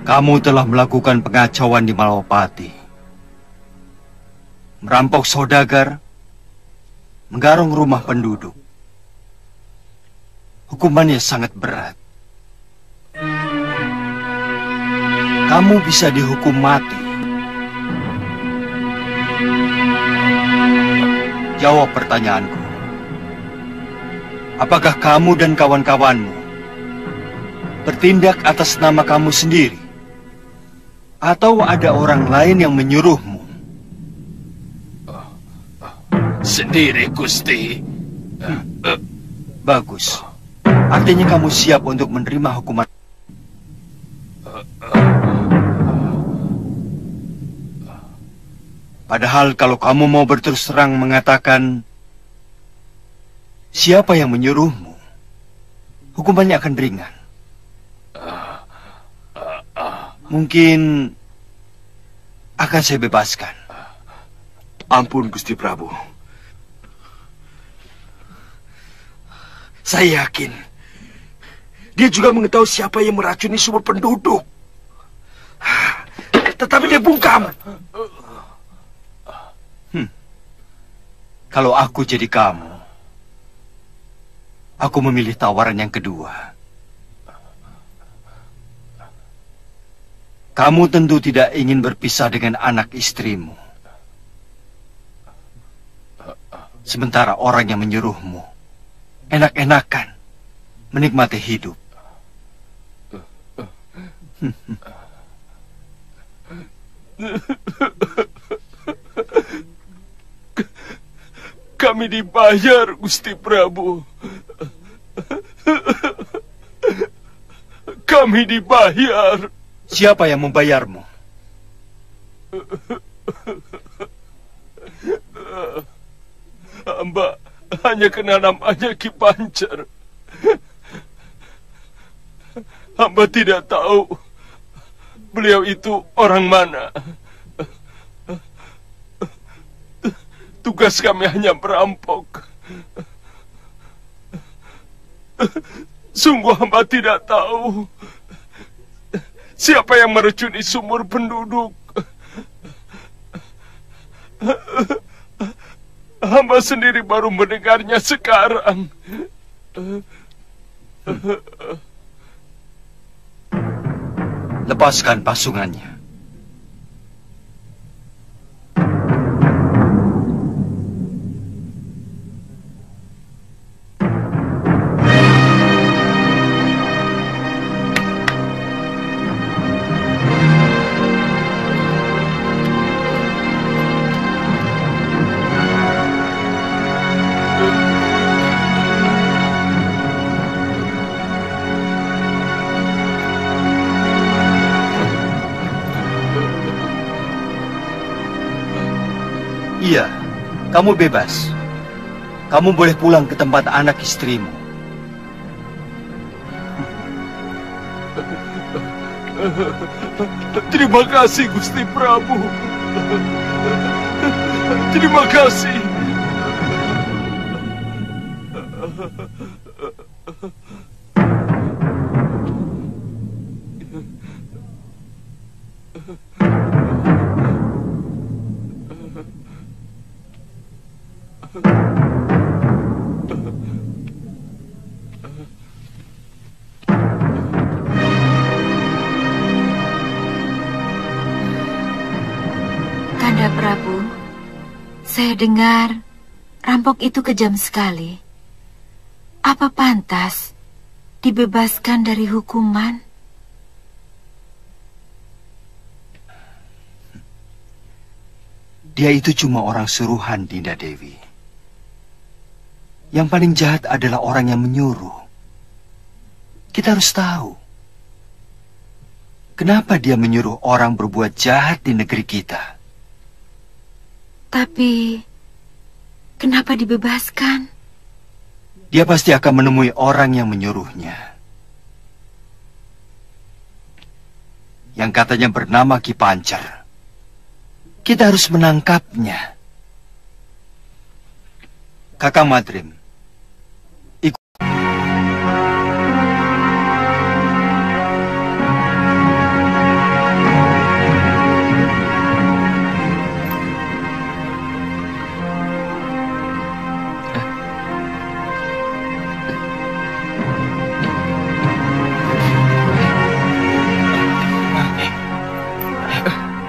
Kamu telah melakukan pengacauan di Malawapati, merampok saudagar, menggarong rumah penduduk. Hukumannya sangat berat. Kamu bisa dihukum mati. Jawab pertanyaanku. Apakah kamu dan kawan-kawanmu bertindak atas nama kamu sendiri? Atau ada orang lain yang menyuruhmu? Sendiri, Gusti. Bagus. Artinya kamu siap untuk menerima hukuman. Padahal kalau kamu mau berterus terang mengatakan siapa yang menyuruhmu, hukumannya akan ringan. Mungkin akan saya bebaskan. Ampun, Gusti Prabu. Saya yakin dia juga mengetahui siapa yang meracuni semua penduduk. Tetapi dia bungkam. Kalau aku jadi kamu, aku memilih tawaran yang kedua. Kamu tentu tidak ingin berpisah dengan anak istrimu. Sementara orang yang menyuruhmu enak-enakan menikmati hidup. Kami dibayar, Gusti Prabu. Kami dibayar. Siapa yang membayarmu? Hamba hanya kenal namanya Ki Pancer. Hamba tidak tahu beliau itu orang mana. Tugas kami hanya merampok. Sungguh hamba tidak tahu siapa yang meracuni sumur penduduk. Hamba sendiri baru mendengarnya sekarang. Lepaskan pasungannya. Iya, kamu bebas. Kamu boleh pulang ke tempat anak istrimu. Terima kasih, Gusti Prabu. Terima kasih. Kanda Prabu, saya dengar rampok itu kejam sekali. Apa pantas dibebaskan dari hukuman? Dia itu cuma orang suruhan, Dinda Dewi. Yang paling jahat adalah orang yang menyuruh. Kita harus tahu, kenapa dia menyuruh orang berbuat jahat di negeri kita. Tapi, kenapa dibebaskan? Dia pasti akan menemui orang yang menyuruhnya. Yang katanya bernama Ki Pancer. Kita harus menangkapnya. Kakang Madrim, ikut.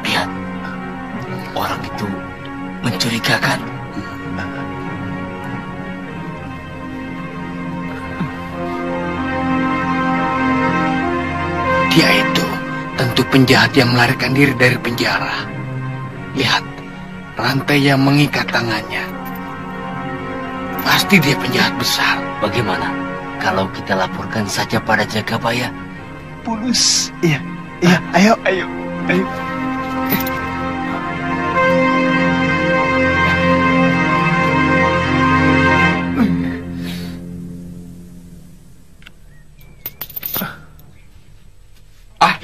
Lihat, orang itu mencurigakan. Dia itu tentu penjahat yang melarikan diri dari penjara. Lihat, rantai yang mengikat tangannya. Pasti dia penjahat besar. Bagaimana kalau kita laporkan saja pada Jagabaya? Pulus. Iya, iya, ayo.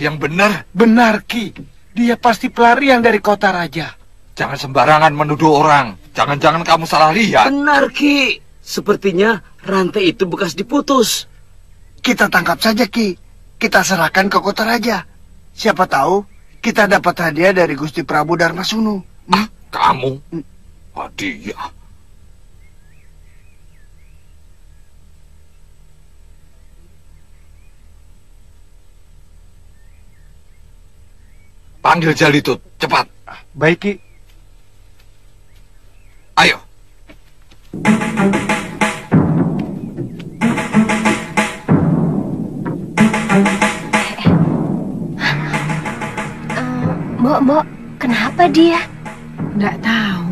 Yang benar. Benar, Ki. Dia pasti pelarian dari kota raja. Jangan sembarangan menuduh orang. Jangan-jangan kamu salah lihat. Benar, Ki. Sepertinya rantai itu bekas diputus. Kita tangkap saja, Ki. Kita serahkan ke kota raja. Siapa tahu kita dapat hadiah dari Gusti Prabu Darmasunu. Kamu? Hadiah? Panggil Jalitut, cepat. Baik, Ki. Ayo. Mbok, kenapa dia? Nggak tahu.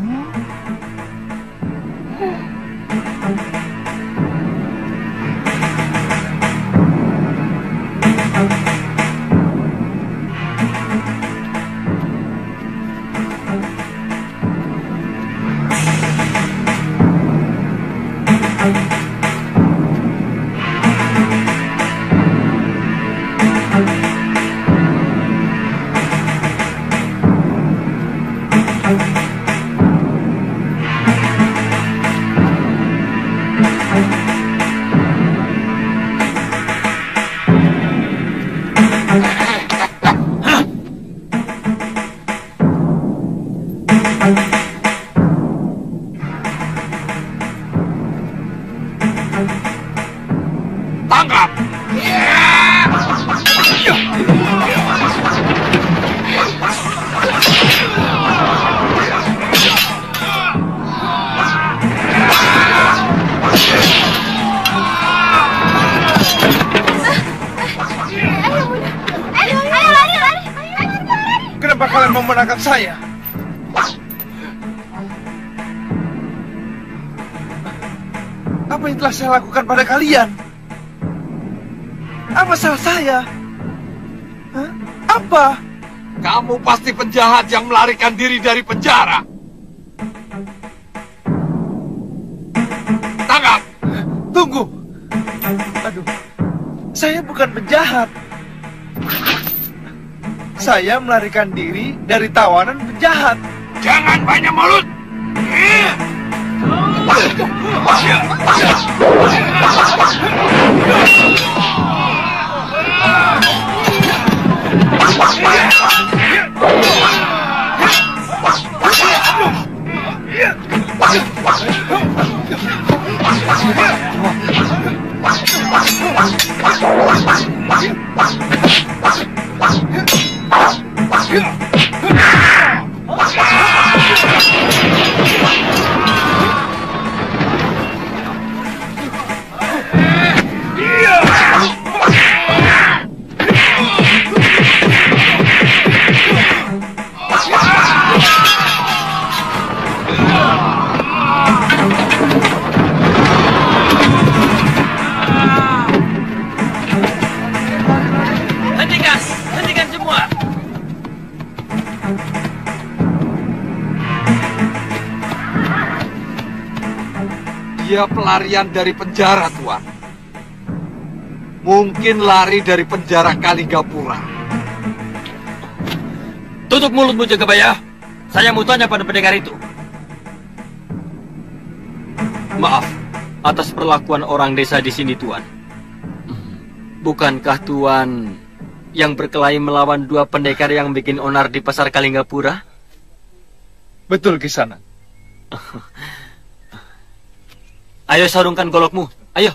Tangkap! Kenapa kalian mau menangkap saya? Apa yang telah saya lakukan pada kalian? Apa salah saya? Hah? Apa? Kamu pasti penjahat yang melarikan diri dari penjara. Tangkap! Tunggu. Aduh, saya bukan penjahat. Saya melarikan diri dari tawanan penjahat. Jangan banyak mulut. Hentikan semua. Dia pelarian dari penjara, Tuan. Mungkin lari dari penjara Kalinggapura. Tutup mulutmu, Jagabaya. Saya mau tanya pada pendekar itu. Maaf atas perlakuan orang desa di sini, Tuan. Bukankah Tuan yang berkelahi melawan dua pendekar yang bikin onar di pasar Kalinggapura? Betul, Kisanak. Ayo sarungkan golokmu, ayo.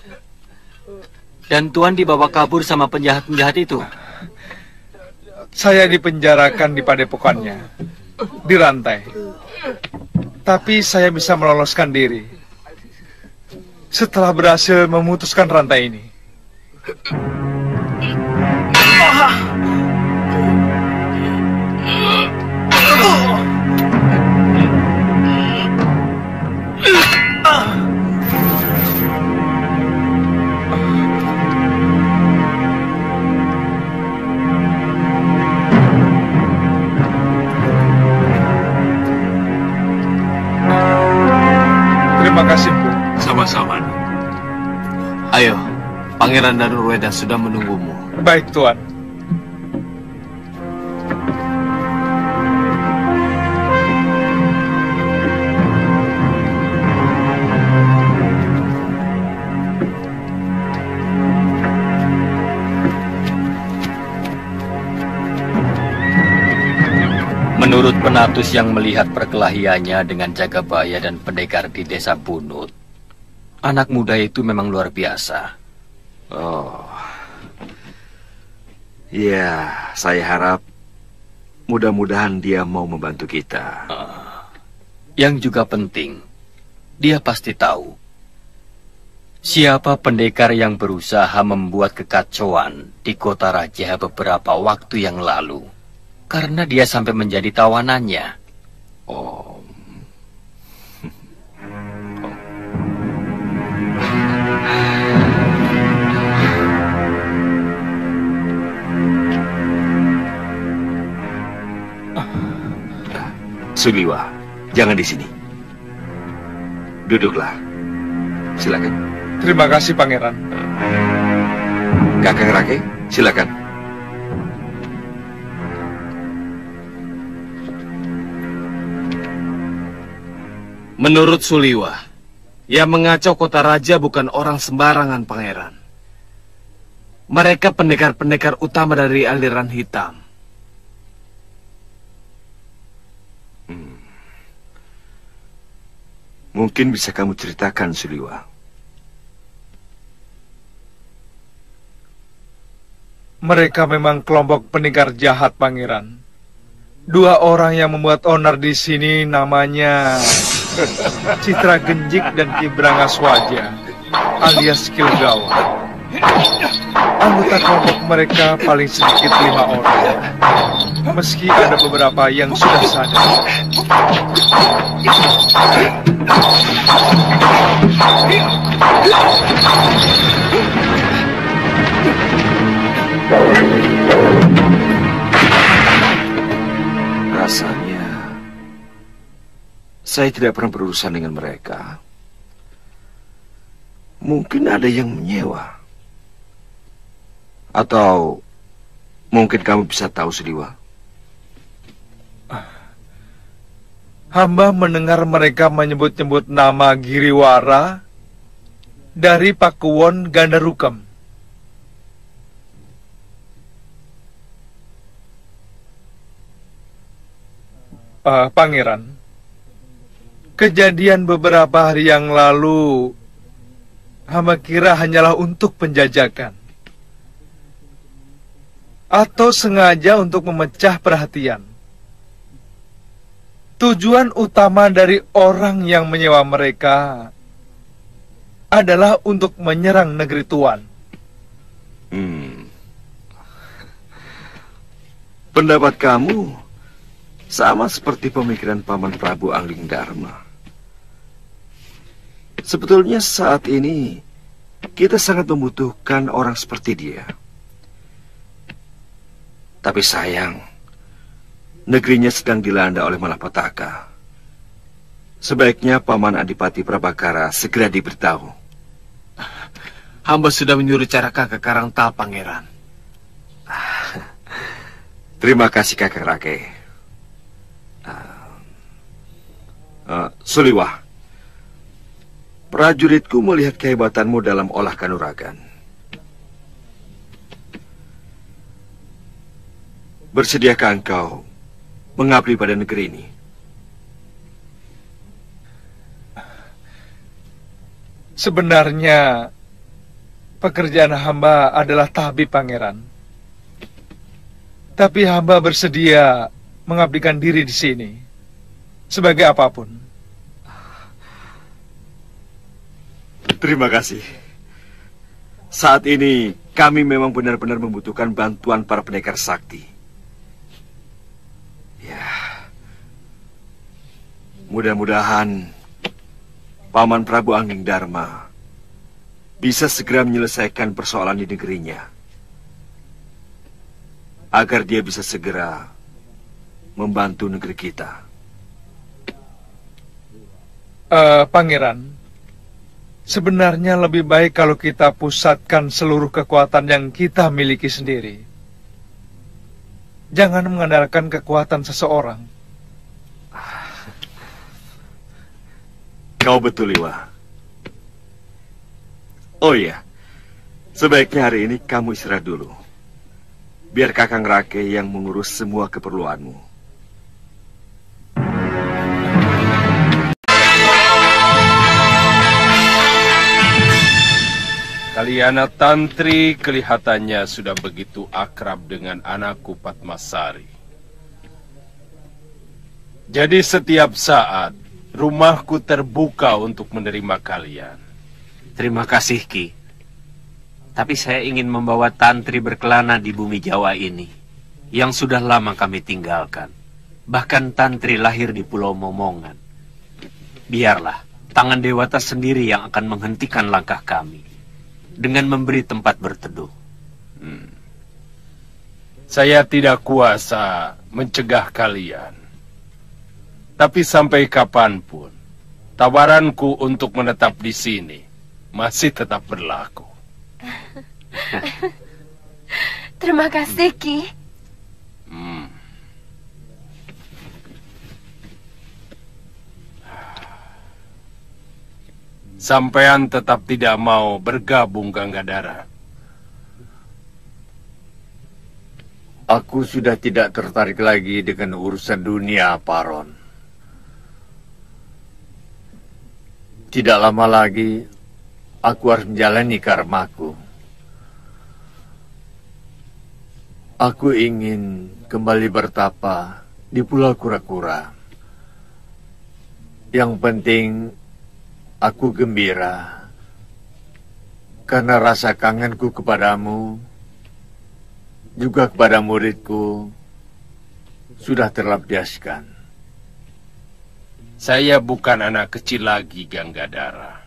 Dan Tuan dibawa kabur sama penjahat-penjahat itu. Saya dipenjarakan di padepokannya, dirantai. Tapi saya bisa meloloskan diri setelah berhasil memutuskan rantai ini. Terima kasih, Bu. Sama-sama. Ayo, Pangeran Danurweda sudah menunggumu. Baik, Tuan. Menurut penatus yang melihat perkelahiannya dengan Jagabaya dan pendekar di desa Bunut, anak muda itu memang luar biasa. Oh, ya, saya harap mudah-mudahan dia mau membantu kita. Yang juga penting, dia pasti tahu siapa pendekar yang berusaha membuat kekacauan di kota raja beberapa waktu yang lalu. Karena dia sampai menjadi tawanannya. Oh. Suliwa, jangan di sini. Duduklah. Silakan. Terima kasih, Pangeran. Kakang Rake, silakan. Menurut Suliwa, yang mengacau kota raja bukan orang sembarangan, Pangeran. Mereka pendekar-pendekar utama dari aliran hitam. Mungkin bisa kamu ceritakan, Suliwa. Mereka memang kelompok pendekar jahat, Pangeran. 2 orang yang membuat onar di sini namanya Citra Genjik dan Ki Brangaswaja, alias Kilgawa. Anggota kelompok mereka paling sedikit 5 orang, meski ada beberapa yang sudah sadar. Rasanya saya tidak pernah berurusan dengan mereka. Mungkin ada yang menyewa. Atau mungkin kamu bisa tahu, Suliwa. Hamba mendengar mereka menyebut-nyebut nama Giriwara dari Pakuwon Gandarukam. Pangeran, kejadian beberapa hari yang lalu hamba kira hanyalah untuk penjajakan. Atau sengaja untuk memecah perhatian. Tujuan utama dari orang yang menyewa mereka adalah untuk menyerang negeri tuan. Pendapat kamu sama seperti pemikiran Paman Prabu Angling Dharma. Sebetulnya saat ini kita sangat membutuhkan orang seperti dia. Tapi sayang, negerinya sedang dilanda oleh malapetaka. Sebaiknya Paman Adipati Prabakara segera diberitahu. Hamba sudah menyuruh Caraka ke Karangtal, Pangeran. Terima kasih, Kakang Rake. Suliwa, prajuritku melihat kehebatanmu dalam olah kanuragan. Bersediakah engkau mengabdi pada negeri ini? Sebenarnya pekerjaan hamba adalah tabib, Pangeran. Tapi hamba bersedia mengabdikan diri di sini sebagai apapun. Terima kasih. Saat ini kami memang benar-benar membutuhkan bantuan para pendekar sakti. Ya, mudah-mudahan Paman Prabu Angling Dharma bisa segera menyelesaikan persoalan di negerinya, agar dia bisa segera membantu negeri kita. Pangeran, sebenarnya lebih baik kalau kita pusatkan seluruh kekuatan yang kita miliki sendiri. Jangan mengandalkan kekuatan seseorang. Kau betul, Liwa. Oh iya, sebaiknya hari ini kamu istirahat dulu. Biar Kakang Rake yang mengurus semua keperluanmu. Kaliana Tantri kelihatannya sudah begitu akrab dengan anakku Padmasari. Jadi setiap saat rumahku terbuka untuk menerima kalian. Terima kasih, Ki. Tapi saya ingin membawa Tantri berkelana di bumi Jawa ini. yang sudah lama kami tinggalkan. Bahkan Tantri lahir di Pulau Momongan. Biarlah tangan Dewata sendiri yang akan menghentikan langkah kami dengan memberi tempat berteduh. Saya tidak kuasa mencegah kalian. Tapi sampai kapanpun, tawaranku untuk menetap di sini masih tetap berlaku. Terima kasih, Ki. Sampean tetap tidak mau bergabung, Ganggadara. Aku sudah tidak tertarik lagi dengan urusan dunia, Paron. Tidak lama lagi, aku harus menjalani karmaku. Aku ingin kembali bertapa di Pulau Kura-Kura. Yang penting, aku gembira karena rasa kangenku kepadamu, juga kepada muridku, sudah terlampiaskan. Saya bukan anak kecil lagi, Ganggadara.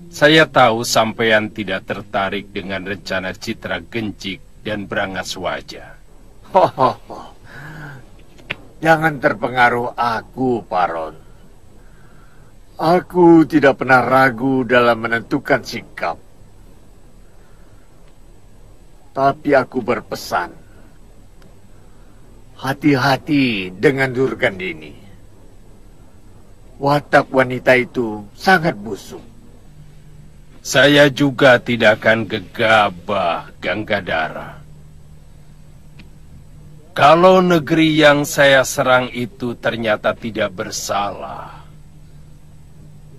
Saya tahu sampean tidak tertarik dengan rencana Citra Genjik dan Brangaswaja. Jangan terpengaruh aku, Paron. Aku tidak pernah ragu dalam menentukan sikap. Tapi aku berpesan, hati-hati dengan Durgandini. Watak wanita itu sangat busuk. Saya juga tidak akan gegabah, Ganggadara. Kalau negeri yang saya serang itu ternyata tidak bersalah,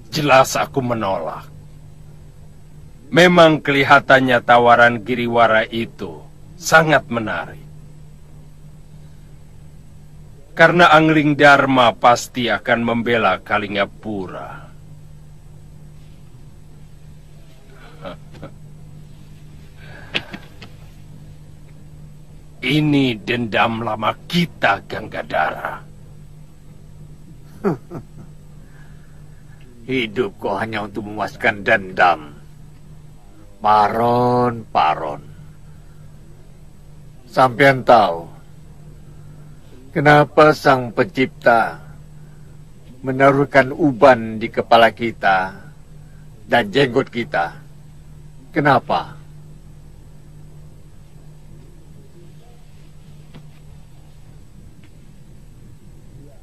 jelas aku menolak. Memang kelihatannya tawaran Giriwara itu sangat menarik. Karena Angling Dharma pasti akan membela Kalingapura. Ini dendam lama kita, Ganggadara. Hidup kok hanya untuk memuaskan dendam. Paron. Sampean tahu kenapa Sang Pencipta menaruhkan uban di kepala kita dan jenggot kita? Kenapa?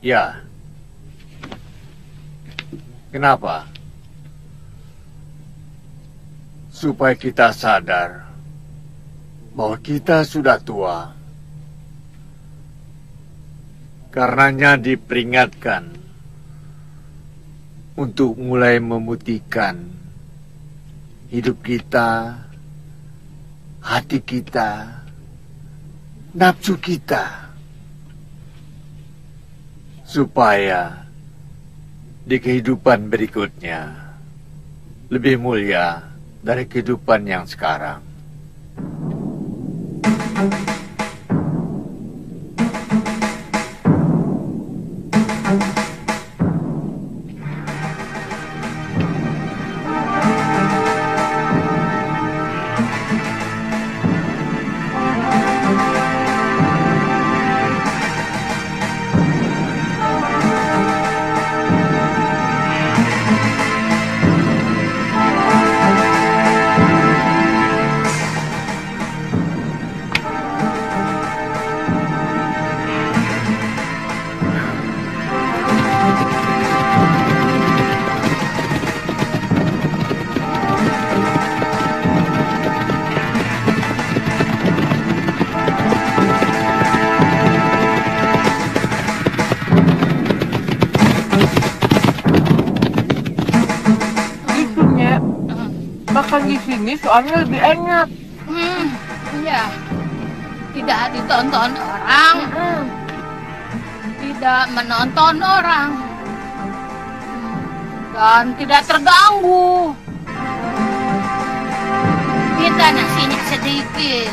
Ya. Kenapa? Supaya kita sadar bahwa kita sudah tua. Karenanya diperingatkan untuk mulai memutihkan hidup kita, hati kita, nafsu kita, supaya di kehidupan berikutnya lebih mulia dari kehidupan yang sekarang. Makan di sini soalnya lebih enak. Iya. Tidak ditonton orang. Tidak menonton orang. Dan tidak terganggu. Minta nasinya sedikit.